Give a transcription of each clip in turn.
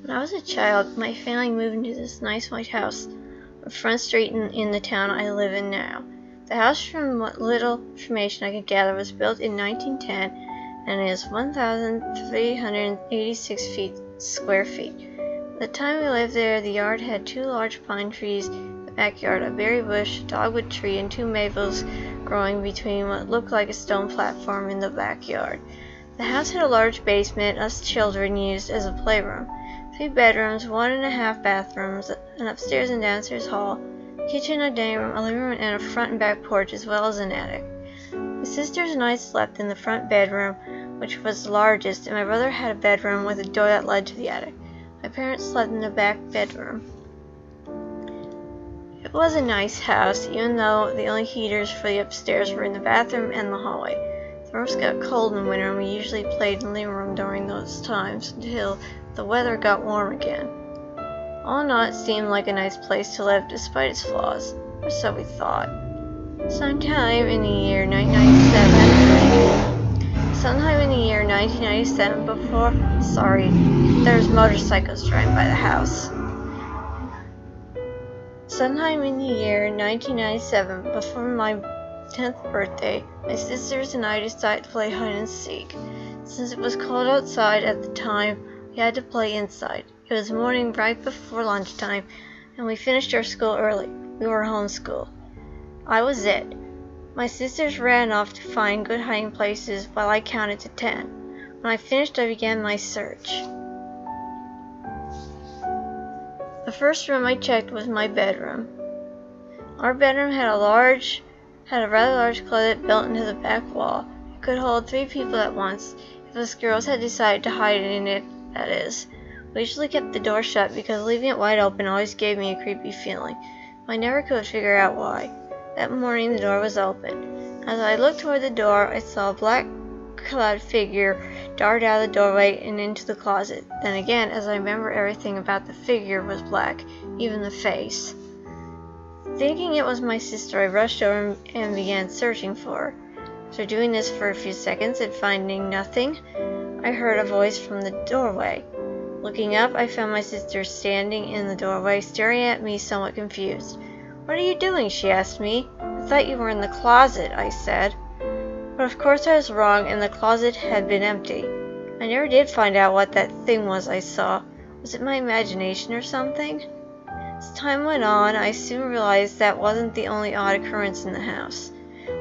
When I was a child, my family moved into this nice white house on Front Street in the town I live in now. The house, from what little information I could gather, was built in 1910 and is 1,386 square feet. At the time we lived there, the yard had 2 large pine trees, a backyard, a berry bush, a dogwood tree, and 2 maples growing between what looked like a stone platform in the backyard. The house had a large basement us children used as a playroom. 3 bedrooms, 1.5 bathrooms, an upstairs and downstairs hall, a kitchen, a dining room, a living room, and a front and back porch, as well as an attic. My sisters and I slept in the front bedroom, which was the largest, and my brother had a bedroom with a door that led to the attic. My parents slept in the back bedroom. It was a nice house, even though the only heaters for the upstairs were in the bathroom and the hallway. The rooms got cold in winter, and we usually played in the living room during those times until the weather got warm again. All in all, it seemed like a nice place to live despite its flaws, or so we thought. Sometime in the year 1997, there was motorcycles driving by the house. Sometime in the year 1997, before my 10th birthday, my sisters and I decided to play hide and seek. Since it was cold outside at the time, we had to play inside. It was morning right before lunchtime, and we finished our school early. We were homeschooled. I was it. My sisters ran off to find good hiding places while I counted to 10. When I finished, I began my search. The first room I checked was my bedroom. Our bedroom had a rather large closet built into the back wall. It could hold 3 people at once, if us girls had decided to hide in it, that is. We usually kept the door shut because leaving it wide open always gave me a creepy feeling. I never could figure out why. That morning the door was open. As I looked toward the door, I saw a black-clad figure dart out of the doorway and into the closet. Then again, as I remember, everything about the figure was black, even the face. Thinking it was my sister, I rushed over and began searching for her. After doing this for a few seconds and finding nothing, I heard a voice from the doorway. Looking up, I found my sister standing in the doorway, staring at me somewhat confused. "What are you doing?" she asked me. "I thought you were in the closet," I said. But of course I was wrong, and the closet had been empty. I never did find out what that thing was I saw. Was it my imagination or something? As time went on, I soon realized that wasn't the only odd occurrence in the house.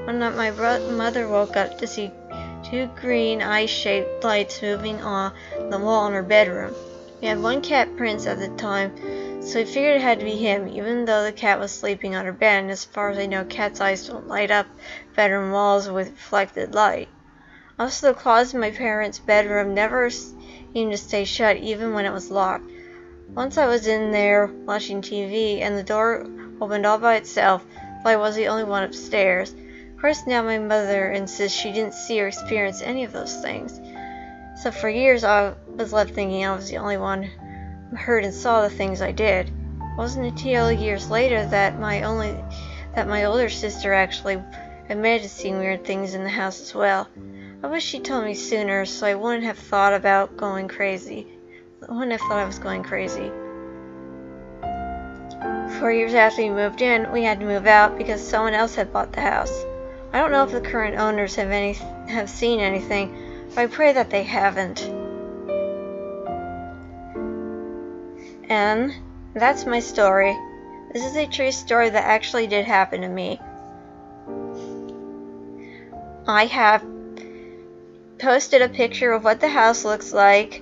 One night my mother woke up to see 2 green eye-shaped lights moving on the wall in her bedroom. We had 1 cat, Prince, at the time, so we figured it had to be him, even though the cat was sleeping on her bed, and as far as I know, cats' eyes don't light up bedroom walls with reflected light. Also, the closet in my parents' bedroom never seemed to stay shut, even when it was locked. Once I was in there watching TV, and the door opened all by itself, though I was the only one upstairs. Of course, now my mother insists she didn't see or experience any of those things. So for years I was left thinking I was the only one who heard and saw the things I did. It wasn't until years later that my older sister actually admitted to seeing weird things in the house as well. I wish she told me sooner, so I wouldn't have thought I was going crazy. 4 years after we moved in, we had to move out because someone else had bought the house. I don't know if the current owners have seen anything, but I pray that they haven't. And that's my story. This is a true story that actually did happen to me. I have posted a picture of what the house looks like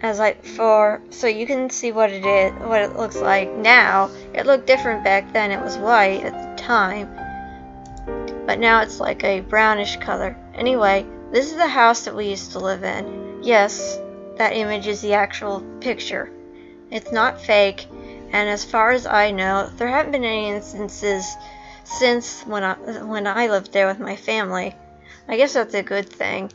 so you can see what it looks like now. It looked different back then. It was white at the time, but now it's like a brownish color. Anyway, this is the house that we used to live in. Yes, that image is the actual picture. It's not fake, and as far as I know, there haven't been any instances since when I lived there with my family. I guess that's a good thing.